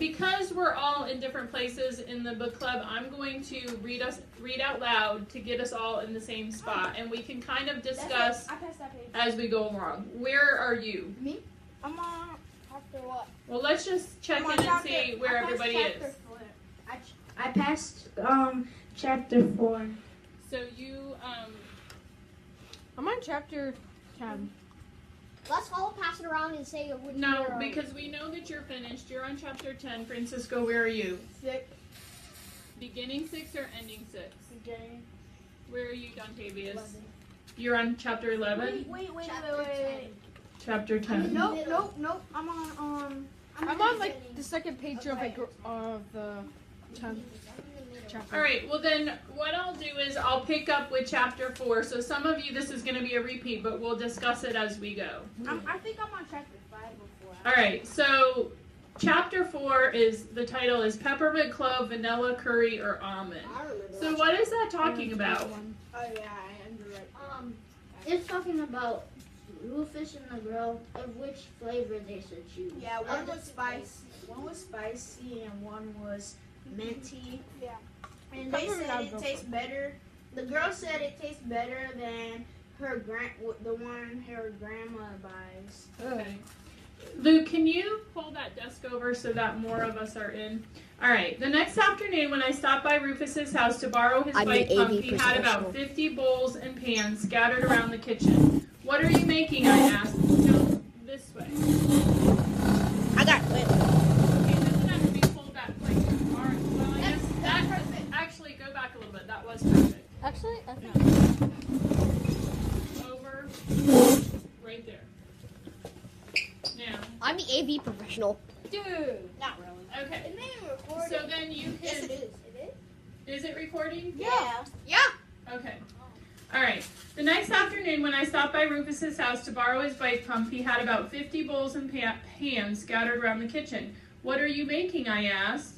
because we're all in different places in the book club, I'm going to read out loud to get us all in the same spot, and we can kind of discuss as we go along. Where are you? Me? I'm on chapter what? Well, let's just check in and see where everybody is. I passed chapter 4. So you I'm on chapter 10. Let's all pass it around and say which no, year because we know that you're finished. You're on chapter 10. Francisco, where are you? 6. Beginning 6 or ending 6? Beginning. Where are you, Dontavius? 11. You're on chapter 11? Wait. Chapter Chapter 10. Nope. I'm on like the second page of the 10th chapter. All right, well then what I'll do is I'll pick up with chapter 4. So some of you, this is going to be a repeat, but we'll discuss it as we go. I think I'm on chapter 5 before. All right, so chapter 4 is, the title is Peppermint Clove, Vanilla Curry, or Almond. I remember So that. what is that talking about? Oh yeah, I remember it. It's talking about Rufus and the girl of which flavor they should choose. Yeah, one was spicy and one was minty. Yeah. And they said it tastes better. The girl said it tastes better than the one her grandma buys. Okay. Luke, can you pull that desk over so that more of us are in? All right. The next afternoon, when I stopped by Rufus's house to borrow his bike pump, he had about 50 bowls and pans scattered around the kitchen. What are you making? I asked. Go this way. I got it. Okay, doesn't have to be pulled back like that. All right. Well, I guess that's perfect. Actually, go back a little bit. That was perfect. Actually, Over. Right there. Now. I'm the AV professional. dude, not really. Okay. It may record. So then you Yes, can. it is. It is. Is it recording? Yeah. Okay. All right. The next afternoon, when I stopped by Rufus's house to borrow his bike pump, he had about 50 bowls and pans scattered around the kitchen. What are you making? I asked.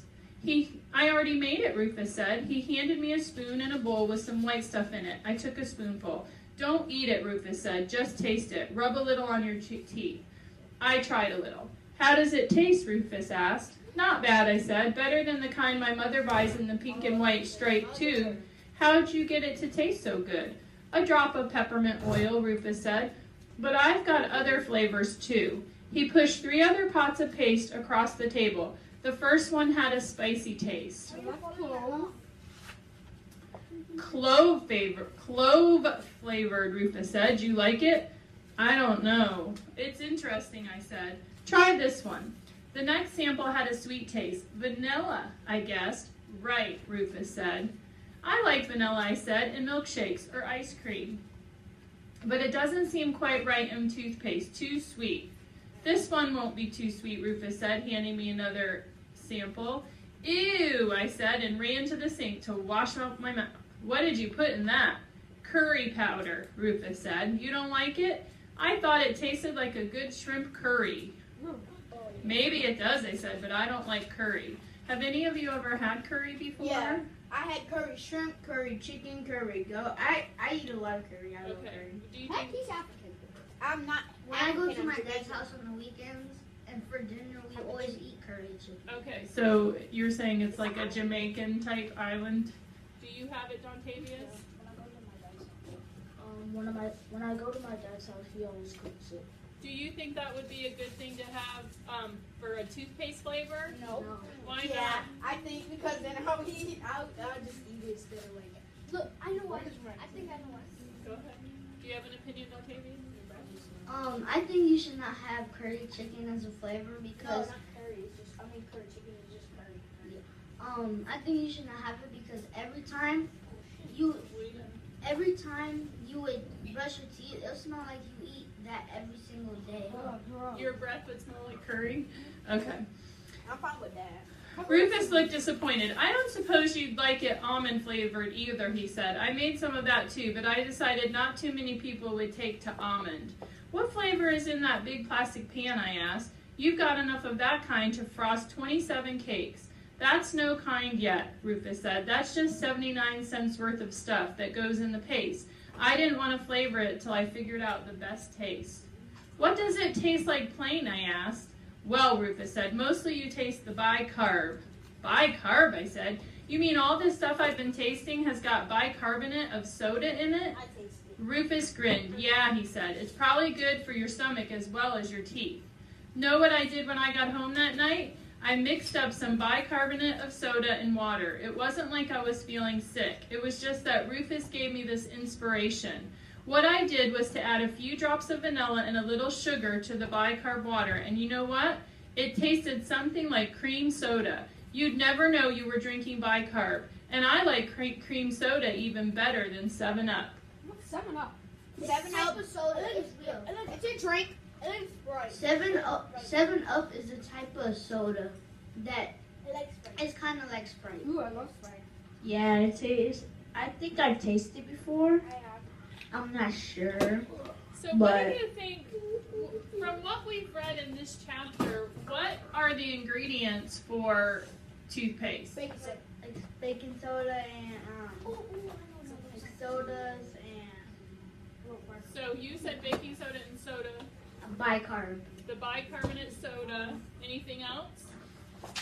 I already made it, Rufus said. He handed me a spoon and a bowl with some white stuff in it. I took a spoonful. Don't eat it, Rufus said. Just taste it. Rub a little on your teeth. I tried a little. How does it taste? Rufus asked. Not bad, I said. Better than the kind my mother buys in the pink and white striped tube. How'd you get it to taste so good? A drop of peppermint oil, Rufus said. But I've got other flavors too. He pushed 3 other pots of paste across the table. The first one had a spicy taste. Clove flavored, Rufus said. You like it? I don't know. It's interesting, I said. Try this one. The next sample had a sweet taste. Vanilla, I guessed. Right, Rufus said. I like vanilla, I said, in milkshakes or ice cream. But it doesn't seem quite right in toothpaste. Too sweet. This one won't be too sweet, Rufus said, handing me another sample. Ew, I said, and ran to the sink to wash out my mouth. What did you put in that? Curry powder, Rufus said. You don't like it? I thought it tasted like a good shrimp curry. Maybe it does, I said, but I don't like curry. Have any of you ever had curry before? Yeah. I had curry shrimp, curry chicken, curry goat. I eat a lot of curry. I love curry. Do you Heck, think he's African. I'm not. I go to my dad's house on the weekends, and for dinner we always eat curry chicken. Okay, so you're saying it's like a Jamaican type island? Do you have it, Dontavius? When I go to my dad's house, he always cooks it. Do you think that would be a good thing to have for a toothpaste flavor? No. Why Yeah, not? I think because then I'll just eat it instead of like. Look, I know what. I think I know what. Go ahead. Do you have an opinion, Dontavius? I think you should not have curry chicken as a flavor No, because not curry. It's just curry chicken is just curry. I think you should not have it because every time you would brush your teeth, it'll smell like you eat that every single day. Your breath would smell like curry? Okay. I'm fine with that. Rufus looked disappointed. I don't suppose you'd like it almond flavored either, he said. I made some of that too, but I decided not too many people would take to almond. What flavor is in that big plastic pan, I asked. You've got enough of that kind to frost 27 cakes. That's no kind yet, Rufus said. That's just 79 cents worth of stuff that goes in the paste. I didn't want to flavor it till I figured out the best taste. What does it taste like plain, I asked. Well, Rufus said, mostly you taste the bicarb. Bicarb, I said. You mean all this stuff I've been tasting has got bicarbonate of soda in it? I taste it. Rufus grinned. Yeah, he said. It's probably good for your stomach as well as your teeth. Know what I did when I got home that night? I mixed up some bicarbonate of soda and water. It wasn't like I was feeling sick. It was just that Rufus gave me this inspiration. What I did was to add a few drops of vanilla and a little sugar to the bicarb water, and you know what? It tasted something like cream soda. You'd never know you were drinking bicarb, and I like cream soda even better than 7-Up. What's 7-Up? 7-Up. soda is real. It's a drink. It likes Sprite. 7-Up is a type of soda that It likes Sprite. is kind of like Sprite. Ooh, I love Sprite. Yeah, it tastes. I think I've tasted it before. I have. I'm not sure. So what But- do you think, from what we've read in this chapter, what are the ingredients for toothpaste? Baking soda. Like baking soda and Ooh, I know something. like sodas and So you said baking soda and soda, bicarb. the bicarbonate soda, anything else?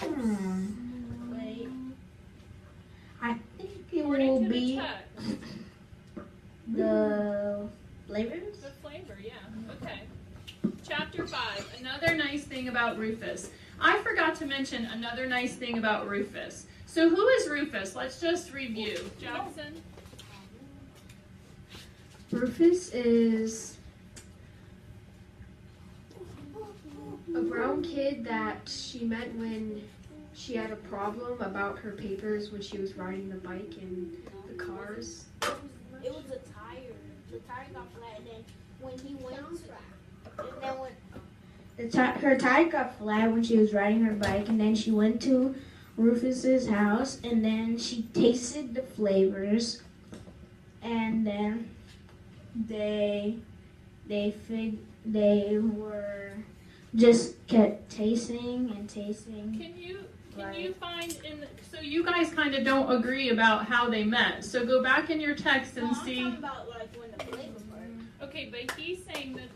Wait. I think it According will to the be text, the flavors. the flavor, yeah, okay. Chapter 5, another nice thing about Rufus. I forgot to mention another nice thing about Rufus. So who is Rufus? Let's just review. Jackson? Rufus is a brown kid that she met when she had a problem about her papers when she was riding the bike and the cars. It was a tire. The tire got flat, and then when he went to, and then when Her tire got flat when she was riding her bike, and then she went to Rufus's house, and then she tasted the flavors, and then they were just kept tasting and tasting. Can you Right. find in the, so you guys kind of don't agree about how they met. So go back in your text and no, I'm see. talking about like when the flavor part. Okay, but he's saying that.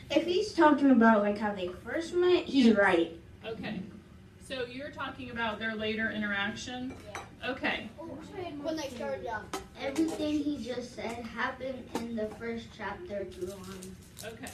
If he's talking about like how they first met, he's right. Okay, so you're talking about their later interaction. Okay. When they started out. Everything he just said happened in the first chapter to on. Okay.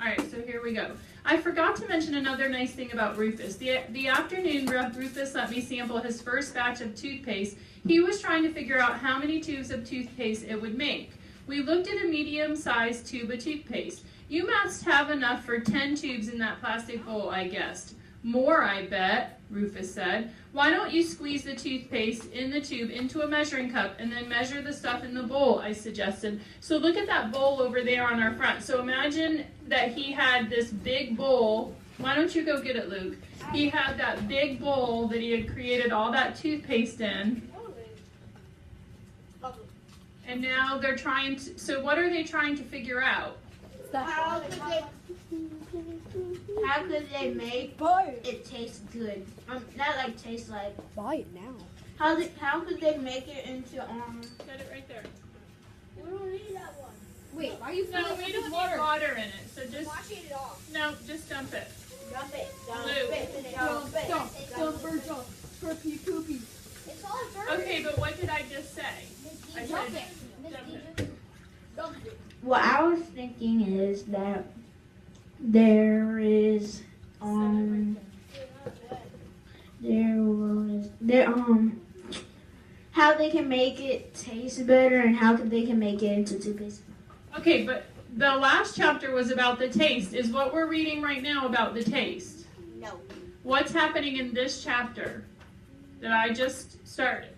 All right, so here we go. I forgot to mention another nice thing about Rufus. The afternoon Rufus let me sample his first batch of toothpaste. He was trying to figure out how many tubes of toothpaste it would make. We looked at a medium-sized tube of toothpaste. You must have enough for 10 tubes in that plastic bowl, I guessed. More, I bet, Rufus said. Why don't you squeeze the toothpaste in the tube into a measuring cup and then measure the stuff in the bowl, I suggested. So look at that bowl over there on our front. So imagine that he had this big bowl. Why don't you go get it, Luke? He had that big bowl that he had created all that toothpaste in. And now they're trying to, so what are they trying to figure out? How could they make it taste good? Not like taste like. Buy it now. How could they make it into Set it right there. We don't need that one. Wait, why are you No, filling we it don't with need water? water in it. So just, Wash it off. no, just dump it. Dump it. Dump Luke. it. Dump it. Dump, dump, Poopy, poopy. It's all dirty. Okay, but what did I just say? I Dump said, it. dump it. Dump it. What I was thinking is that there is how they can make it taste better and how they can make it into toothpaste. Okay, but the last chapter was about the taste. Is what we're reading right now about the taste? No. What's happening in this chapter that I just started?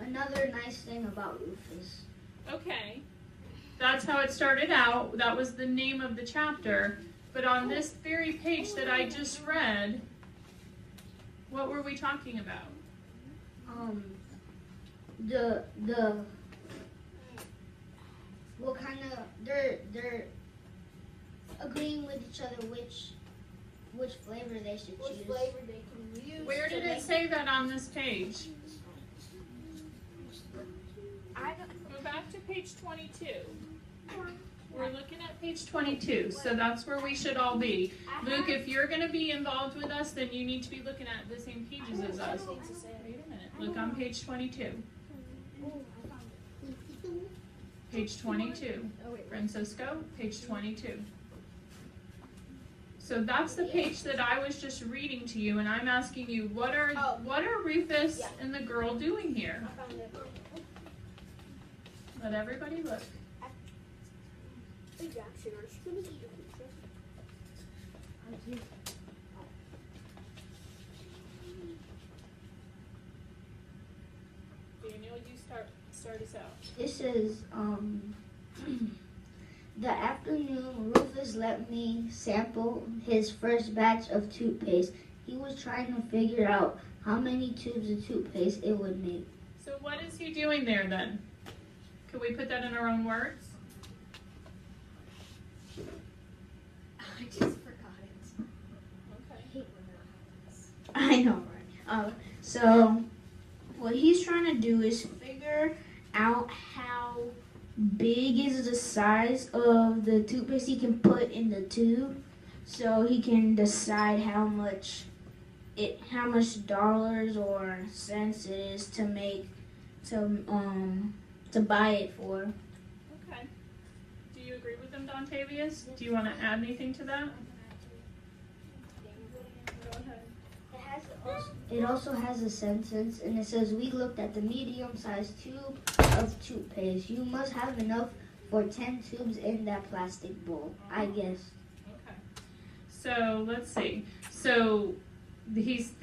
Another nice thing about Rufus. Okay, that's how it started out. That was the name of the chapter. But on this very page that I just read, what were we talking about? What kind of they're agreeing with each other which flavor they should Which choose. flavor they can use? Where to did make it say that on this page? I don't. Go back to page 22. We're looking at page 22, so that's where we should all be. Luke, if you're going to be involved with us, then you need to be looking at the same pages as us. Wait a minute. Look on page 22. Page 22. Francisco, page 22. So that's the page that I was just reading to you, and I'm asking you, what are Rufus and the girl doing here? Let everybody look. Daniel, you start us out. This is the afternoon Rufus let me sample his first batch of toothpaste. He was trying to figure out how many tubes of toothpaste it would make. So what is he doing there then? Could we put that in our own words? I just forgot it. Okay. I know, right? So what he's trying to do is figure out how big is the size of the toothpaste he can put in the tube, so he can decide how much dollars or cents it is to make to buy it for. Okay. Do you agree with them, Dontavius? Do you want to add anything to that? Go ahead. It also has a sentence, and it says, "We looked at the medium-sized tube of toothpaste. You must have enough for 10 tubes in that plastic bowl, I guess." Okay. So let's see. So he's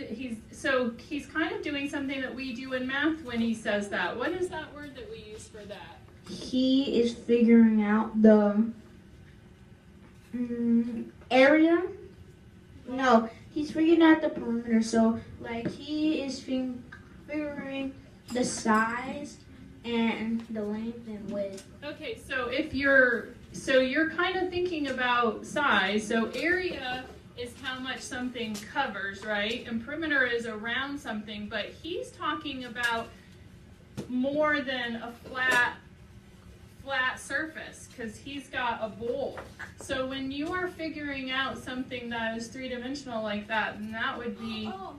kind of doing something that we do in math when he says that. What is that word that we use for that? He is figuring out the area. No, he's figuring out the perimeter. So, like, he is figuring the size and the length and width. Okay, so you're kind of thinking about size. So area is how much something covers, right? And perimeter is around something, but he's talking about more than a flat surface, because he's got a bowl. So when you are figuring out something that is three-dimensional like that, then that would be... Oh,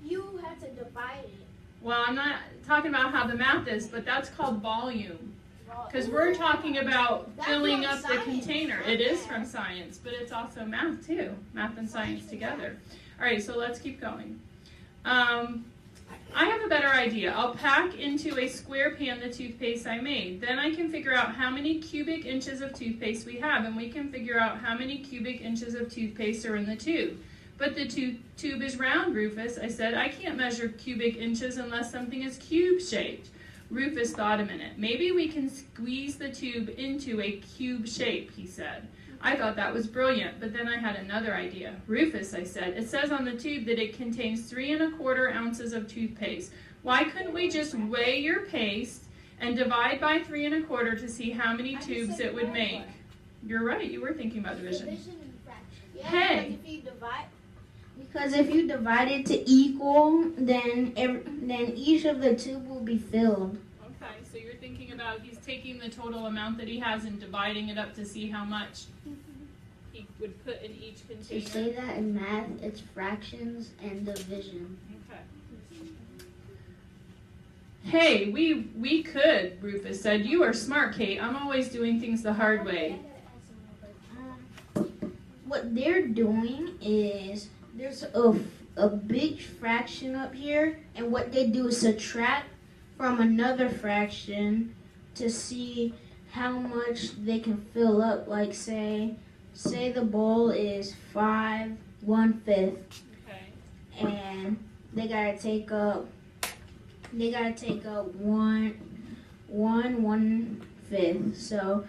you have to divide it. Well, I'm not talking about how the math is, but that's called volume. Because we're talking about filling up the container. It is from science, but it's also math too. Math and science together. All right, so let's keep going. I have a better idea. I'll pack into a square pan the toothpaste I made. Then I can figure out how many cubic inches of toothpaste we have, and we can figure out how many cubic inches of toothpaste are in the tube. But the tube is round, Rufus. I said, I can't measure cubic inches unless something is cube-shaped. Rufus thought a minute. Maybe we can squeeze the tube into a cube shape, he said. I thought that was brilliant, but then I had another idea. Rufus, I said, it says on the tube that it contains 3 1/4 ounces of toothpaste. Why couldn't we just weigh your paste and divide by 3 1/4 to see how many tubes it would make? You're right, you were thinking about division. Division and fraction. Yeah, Hey. because if you divide, Because if you divide it to equal, then each of the tube will be filled. Okay, so you're thinking about he's taking the total amount that he has and dividing it up to see how much he would put in each To container. say that in math, it's fractions and division. Okay. Hey, we could, Rufus said. You are smart, Kate. I'm always doing things the hard way. What they're doing is there's a big fraction up here, and what they do is subtract from another fraction to see how much they can fill up. Like say the bowl is 5 1/5, Okay. and they gotta take up 1 1/5. So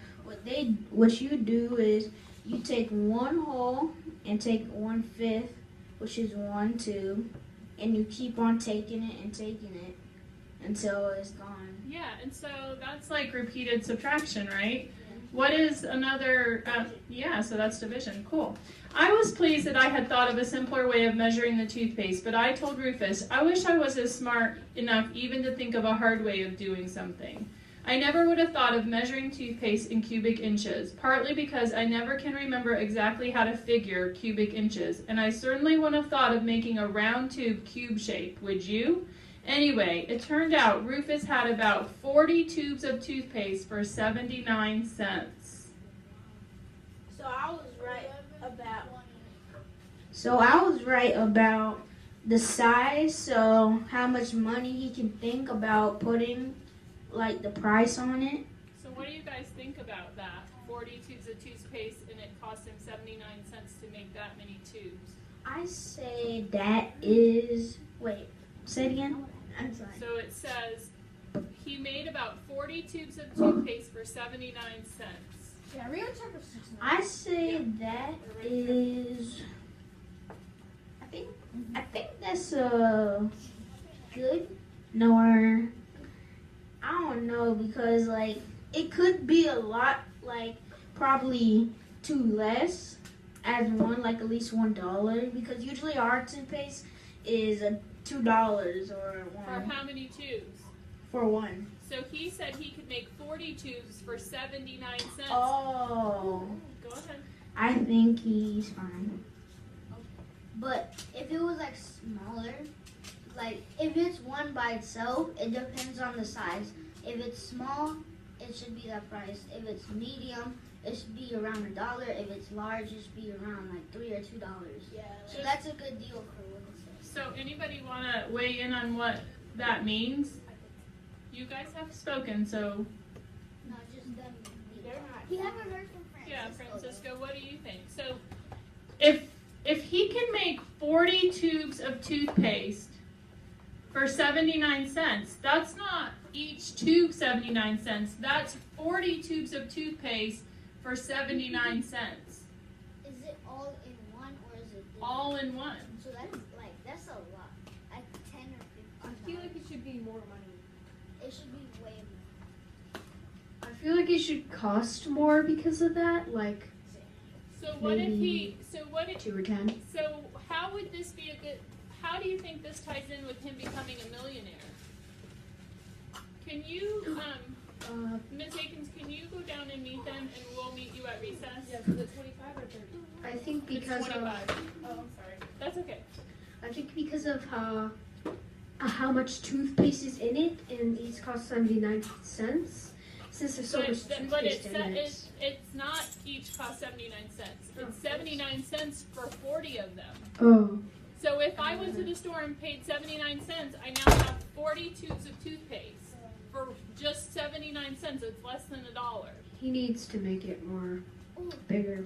what you do is you take one whole and take 1/5, which is 1 2, and you keep on taking it until it's gone. Yeah, and so that's like repeated subtraction, right? What is another, so that's division. Cool. I was pleased that I had thought of a simpler way of measuring the toothpaste, but I told Rufus, I wish I was as smart enough even to think of a hard way of doing something. I never would have thought of measuring toothpaste in cubic inches, partly because I never can remember exactly how to figure cubic inches, and I certainly wouldn't have thought of making a round tube cube shape, would you? Anyway, it turned out Rufus had about 40 tubes of toothpaste for 79 cents. So I was right about. So I was right about the size, so how much money he can think about putting, like, the price on it. So what do you guys think about that? 40 tubes of toothpaste and it cost him 79 cents to make that many tubes. I say that is, wait, say it again? I'm sorry. So it says he made about 40 tubes of toothpaste for 79 cents. Yeah, we're gonna check our system. I say that is, I think that's good. Nor, I don't know, because like it could be a lot, like probably two less as one, like at least $1, because usually our toothpaste is $2 or For one how many tubes? for one. So he said he could make 40 tubes for 79 cents. Oh, Go ahead. I think he's fine. But if it was like smaller, like if it's one by itself, it depends on the size. If it's small, it should be that price. If it's medium, it should be around $1. If it's large, it should be around like $3 or $2. Yeah. So that's a good deal for what it says. So anybody want to weigh in on what that means? You guys have spoken, so Not just them. They're not. We haven't heard from Francisco. yeah, Francisco, what do you think? So if he can make 40 tubes of toothpaste for 79 cents, that's not each tube 79 cents. That's 40 tubes of toothpaste for 79 cents. Is it all in one or is it All in one. So that's a lot. Like 10 or 15. I feel like it should be more money. It should be way more. I feel like it should cost more because of that, like So what if Maybe- if 2 or 10. so how would this be a good, how do you think this ties in with him becoming a millionaire? Can you, Ms. Akins, can you go down and meet them and we'll meet you at recess? Yeah, is it 25 or 30? I think It's because of 25. Oh, I'm sorry. That's okay. How much toothpaste is in it, and these cost 79 cents. Since there's so much But toothpaste in it. it's not each cost 79 cents. It's 79 cents for 40 of them. Oh. So if I went to the store and paid 79 cents, I now have 40 tubes of toothpaste for just 79 cents. It's less than $1. He needs to make it more bigger.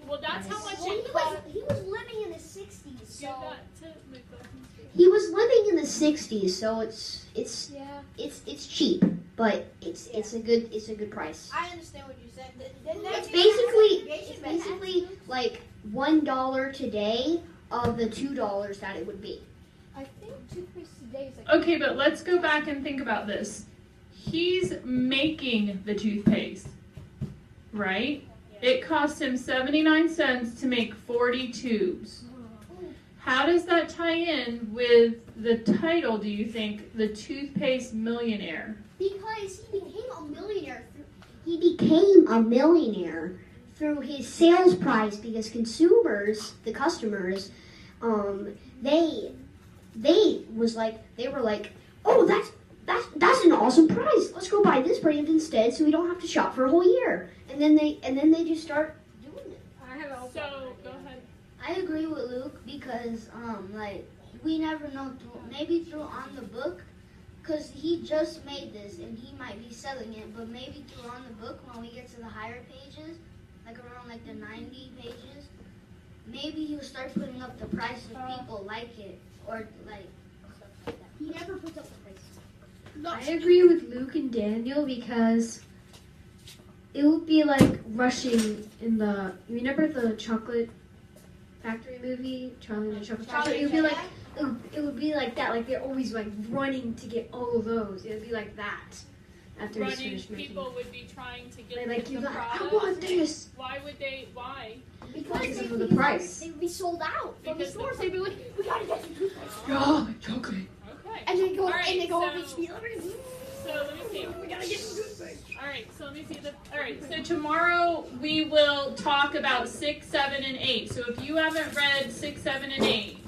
Well, that's how much Well, it costs. he was living in the 60s, so Give that to McLaughlin. he was living in the 60s, so it's Yeah. it's cheap, but it's a good price. I understand what you said. It's basically like $1 today of the $2 that it would be. I think toothpaste today is like. Okay, but let's go back and think about this. He's making the toothpaste, right? It cost him 79 cents to make 40 tubes. How does that tie in with the title, do you think, The Toothpaste Millionaire? Because he became a millionaire. He became a millionaire through his sales price because consumers, the customers, they were like, oh, that's an awesome price. Let's go buy this brand instead, so we don't have to shop for a whole year. And then they just start doing it. I have also. So, go ahead. I agree with Luke because we never know maybe through on the book. Because he just made this and he might be selling it, but maybe through on the book when we get to the higher pages, like around like the 90 pages, maybe he'll start putting up the price if people like it or like stuff like that. He never puts up the price. I agree with Luke and Daniel because it would be like rushing in the. Remember the chocolate factory movie, Charlie and the Chocolate Factory? It would be like it would be like that. Like they're always like running to get all of those. It would be like that after he's Running finished making. people would be trying to get Like the you like, I product. want this Why would they? Why? because of the price. They would be sold out from the Because stores. They'd be like, we gotta get some toothpaste. Oh, chocolate. Okay. And they go All right, and they go so- over to the other. So let me see. We gotta get to this thing. All right. So let me see. All right. So tomorrow we will talk about 6, 7, and 8. So if you haven't read 6, 7, and 8,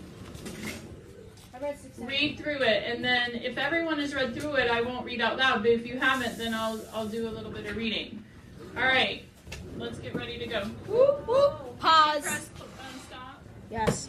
I read 6. read through it, and then if everyone has read through it, I won't read out loud. But if you haven't, then I'll do a little bit of reading. All right. Let's get ready to go. Pause. Press stop. Yes.